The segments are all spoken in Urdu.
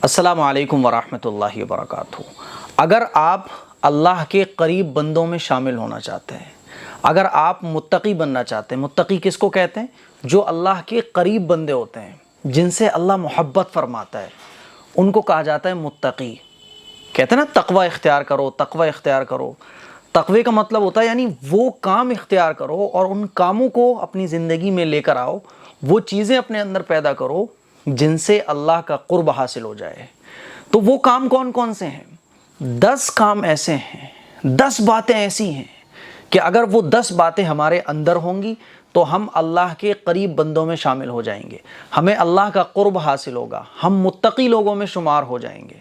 السلام علیکم ورحمۃ اللہ وبرکاتہ۔ اگر آپ اللہ کے قریب بندوں میں شامل ہونا چاہتے ہیں، اگر آپ متقی بننا چاہتے ہیں، متقی کس کو کہتے ہیں؟ جو اللہ کے قریب بندے ہوتے ہیں، جن سے اللہ محبت فرماتا ہے، ان کو کہا جاتا ہے متقی۔ کہتے ہیں نا تقوی اختیار کرو، تقوی اختیار کرو۔ تقوی کا مطلب ہوتا ہے یعنی وہ کام اختیار کرو اور ان کاموں کو اپنی زندگی میں لے کر آؤ، وہ چیزیں اپنے اندر پیدا کرو جن سے اللہ کا قرب حاصل ہو جائے۔ تو وہ کام کون کون سے ہیں؟ 10 کام ایسے ہیں، 10 باتیں ایسی ہیں کہ اگر وہ 10 باتیں ہمارے اندر ہوں گی تو ہم اللہ کے قریب بندوں میں شامل ہو جائیں گے، ہمیں اللہ کا قرب حاصل ہوگا، ہم متقی لوگوں میں شمار ہو جائیں گے۔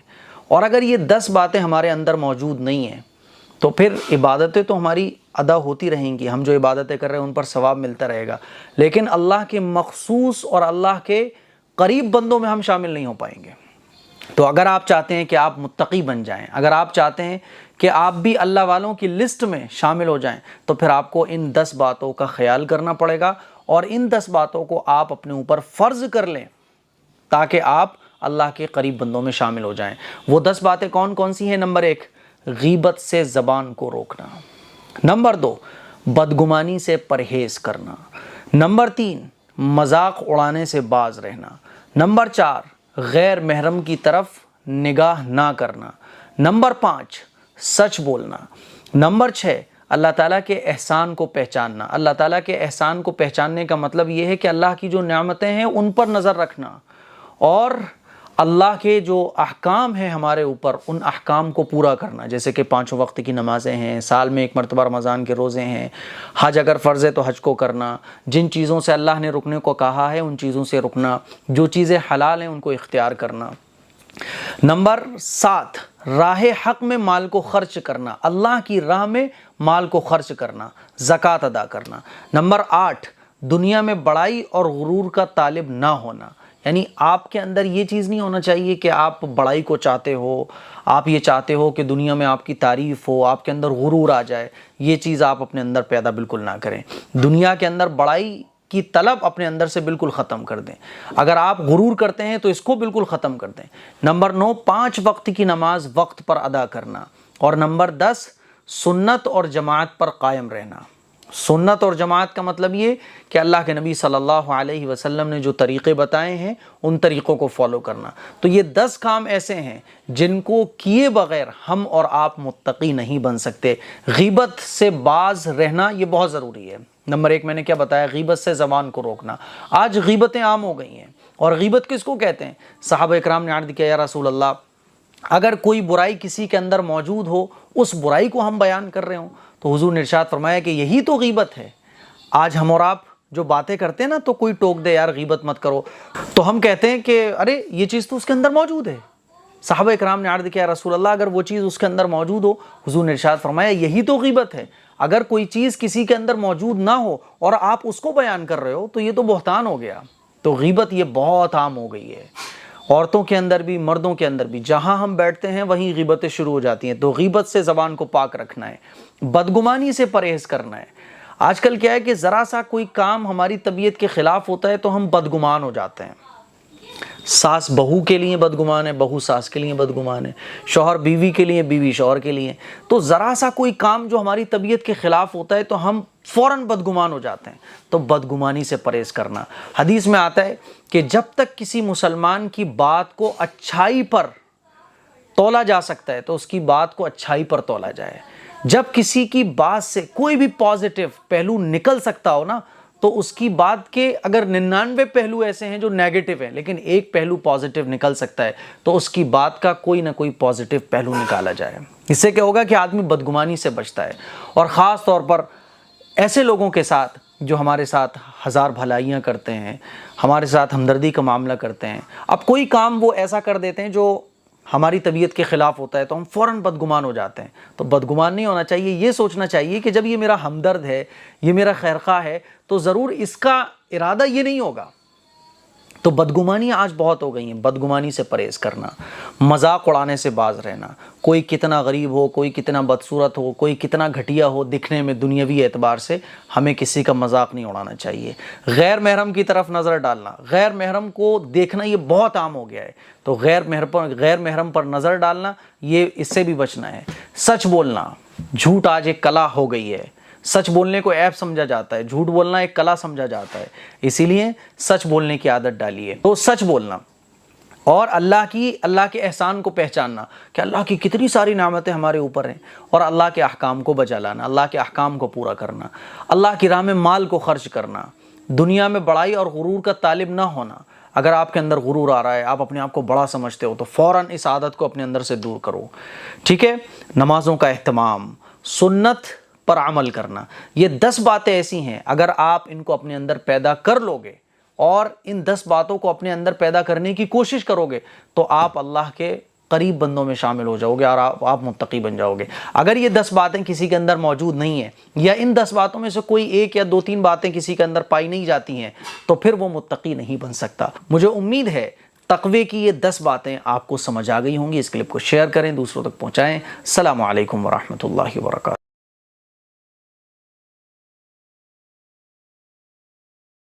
اور اگر یہ 10 باتیں ہمارے اندر موجود نہیں ہیں تو پھر عبادتیں تو ہماری ادا ہوتی رہیں گی، ہم جو عبادتیں کر رہے ہیں ان پر ثواب ملتا رہے گا، لیکن اللہ کے مخصوص اور اللہ کے قریب بندوں میں ہم شامل نہیں ہو پائیں گے۔ تو اگر آپ چاہتے ہیں کہ آپ متقی بن جائیں، اگر آپ چاہتے ہیں کہ آپ بھی اللہ والوں کی لسٹ میں شامل ہو جائیں، تو پھر آپ کو ان 10 باتوں کا خیال کرنا پڑے گا اور ان 10 باتوں کو آپ اپنے اوپر فرض کر لیں تاکہ آپ اللہ کے قریب بندوں میں شامل ہو جائیں۔ وہ 10 باتیں کون کون سی ہیں؟ نمبر 1، غیبت سے زبان کو روکنا۔ نمبر 2، بدگمانی سے پرہیز کرنا۔ نمبر 3، مذاق اڑانے سے باز رہنا۔ نمبر 4، غیر محرم کی طرف نگاہ نہ کرنا۔ نمبر 5، سچ بولنا۔ نمبر 6، اللہ تعالیٰ کے احسان کو پہچاننا۔ اللہ تعالیٰ کے احسان کو پہچاننے کا مطلب یہ ہے کہ اللہ کی جو نعمتیں ہیں ان پر نظر رکھنا اور اللہ کے جو احکام ہیں ہمارے اوپر ان احکام کو پورا کرنا، جیسے کہ 5 وقت کی نمازیں ہیں، سال میں 1 مرتبہ رمضان کے روزے ہیں، حج اگر فرض ہے تو حج کو کرنا، جن چیزوں سے اللہ نے رکنے کو کہا ہے ان چیزوں سے رکنا، جو چیزیں حلال ہیں ان کو اختیار کرنا۔ نمبر 7، راہ حق میں مال کو خرچ کرنا، اللہ کی راہ میں مال کو خرچ کرنا، زکوٰۃ ادا کرنا۔ نمبر 8، دنیا میں بڑائی اور غرور کا طالب نہ ہونا، یعنی آپ کے اندر یہ چیز نہیں ہونا چاہیے کہ آپ بڑائی کو چاہتے ہو، آپ یہ چاہتے ہو کہ دنیا میں آپ کی تعریف ہو، آپ کے اندر غرور آ جائے، یہ چیز آپ اپنے اندر پیدا بالکل نہ کریں۔ دنیا کے اندر بڑائی کی طلب اپنے اندر سے بالکل ختم کر دیں۔ اگر آپ غرور کرتے ہیں تو اس کو بالکل ختم کر دیں۔ نمبر 9، 5 وقت کی نماز وقت پر ادا کرنا۔ اور نمبر 10، سنت اور جماعت پر قائم رہنا۔ سنت اور جماعت کا مطلب یہ کہ اللہ کے نبی صلی اللہ علیہ وسلم نے جو طریقے بتائے ہیں ان طریقوں کو فالو کرنا۔ تو یہ 10 کام ایسے ہیں جن کو کیے بغیر ہم اور آپ متقی نہیں بن سکتے۔ غیبت سے باز رہنا یہ بہت ضروری ہے۔ نمبر 1 میں نے کیا بتایا؟ غیبت سے زبان کو روکنا۔ آج غیبتیں عام ہو گئی ہیں، اور غیبت کس کو کہتے ہیں؟ صحابہ اکرام نے عرض کیا یا رسول اللہ، اگر کوئی برائی کسی کے اندر موجود ہو، اس برائی کو ہم بیان کر رہے ہوں، تو حضور نے ارشاد فرمایا کہ یہی تو غیبت ہے۔ آج ہم اور آپ جو باتیں کرتے ہیں نا، تو کوئی ٹوک دے یار غیبت مت کرو، تو ہم کہتے ہیں کہ ارے یہ چیز تو اس کے اندر موجود ہے۔ صحابہ اکرام نے عرض کیا رسول اللہ، اگر وہ چیز اس کے اندر موجود ہو، حضور نے ارشاد فرمایا یہی تو غیبت ہے۔ اگر کوئی چیز کسی کے اندر موجود نہ ہو اور آپ اس کو بیان کر رہے ہو تو یہ تو بہتان ہو گیا۔ تو غیبت یہ بہت عام ہو گئی ہے، عورتوں کے اندر بھی مردوں کے اندر بھی، جہاں ہم بیٹھتے ہیں وہیں غیبتیں شروع ہو جاتی ہیں۔ تو غیبت سے زبان کو پاک رکھنا ہے، بدگمانی سے پرہیز کرنا ہے۔ آج کل کیا ہے کہ ذرا سا کوئی کام ہماری طبیعت کے خلاف ہوتا ہے تو ہم بدگمان ہو جاتے ہیں۔ ساس بہو کے لیے بدگمان ہے، بہو ساس کے لیے بدگمان ہے، شوہر بیوی کے لیے، بیوی شوہر کے لیے۔ تو ذرا سا کوئی کام جو ہماری طبیعت کے خلاف ہوتا ہے تو ہم فوراً بدگمان ہو جاتے ہیں۔ تو بدگمانی سے پرہیز کرنا۔ حدیث میں آتا ہے کہ جب تک کسی مسلمان کی بات کو اچھائی پر تولا جا سکتا ہے تو اس کی بات کو اچھائی پر تولا جائے۔ جب کسی کی بات سے کوئی بھی پازیٹیو پہلو نکل سکتا ہو نا، تو اس کی بات کے اگر 99 پہلو ایسے ہیں جو نیگیٹو ہیں لیکن ایک پہلو پازیٹیو نکل سکتا ہے، تو اس کی بات کا کوئی نہ کوئی پازیٹیو پہلو نکالا جائے۔ اس سے کیا ہوگا کہ آدمی بدگمانی سے بچتا ہے، اور خاص طور پر ایسے لوگوں کے ساتھ جو ہمارے ساتھ ہزار بھلائیاں کرتے ہیں، ہمارے ساتھ ہمدردی کا معاملہ کرتے ہیں۔ اب کوئی کام وہ ایسا کر دیتے ہیں جو ہماری طبیعت کے خلاف ہوتا ہے تو ہم فوراً بدگمان ہو جاتے ہیں۔ تو بدگمان نہیں ہونا چاہیے، یہ سوچنا چاہیے کہ جب یہ میرا ہمدرد ہے، یہ میرا خیرخواہ ہے، تو ضرور اس کا ارادہ یہ نہیں ہوگا تو بدگمانیاں آج بہت ہو گئی ہیں. بدگمانی سے پرہیز کرنا، مذاق اڑانے سے باز رہنا. کوئی کتنا غریب ہو، کوئی کتنا بدصورت ہو، کوئی کتنا گھٹیا ہو دکھنے میں دنیاوی اعتبار سے، ہمیں کسی کا مذاق نہیں اڑانا چاہیے. غیر محرم کی طرف نظر ڈالنا، غیر محرم کو دیکھنا یہ بہت عام ہو گیا ہے. تو غیر محرم پر نظر ڈالنا، یہ اس سے بھی بچنا ہے. سچ بولنا، جھوٹ آج ایک کلا ہو گئی ہے. سچ بولنے کو عیب سمجھا جاتا ہے، جھوٹ بولنا ایک کلا سمجھا جاتا ہے. اسی لیے سچ بولنے کی عادت ڈالیے. تو سچ بولنا اور اللہ کے احسان کو پہچاننا کہ اللہ کی کتنی ساری نعمتیں ہمارے اوپر ہیں، اور اللہ کے احکام کو بجا لانا، اللہ کے احکام کو پورا کرنا، اللہ کی راہ میں مال کو خرچ کرنا، دنیا میں بڑائی اور غرور کا طالب نہ ہونا. اگر آپ کے اندر غرور آ رہا ہے، آپ اپنے آپ کو بڑا سمجھتے ہو، تو فوراً اس عادت کو اپنے اندر سے دور کرو. ٹھیک ہے. نمازوں کا اہتمام، سنت پر عمل کرنا، یہ 10 باتیں ایسی ہیں اگر آپ ان کو اپنے اندر پیدا کر لو گے اور ان 10 باتوں کو اپنے اندر پیدا کرنے کی کوشش کرو گے تو آپ اللہ کے قریب بندوں میں شامل ہو جاؤ گے اور آپ متقی بن جاؤ گے. اگر یہ 10 باتیں کسی کے اندر موجود نہیں ہیں، یا ان 10 باتوں میں سے کوئی ایک یا 2-3 باتیں کسی کے اندر پائی نہیں جاتی ہیں، تو پھر وہ متقی نہیں بن سکتا. مجھے امید ہے تقوی کی یہ 10 باتیں آپ کو سمجھ آ گئی ہوں گی. اس کلپ کو شیئر کریں، دوسروں تک پہنچائیں. السلام علیکم ورحمۃ اللہ وبرکاتہ.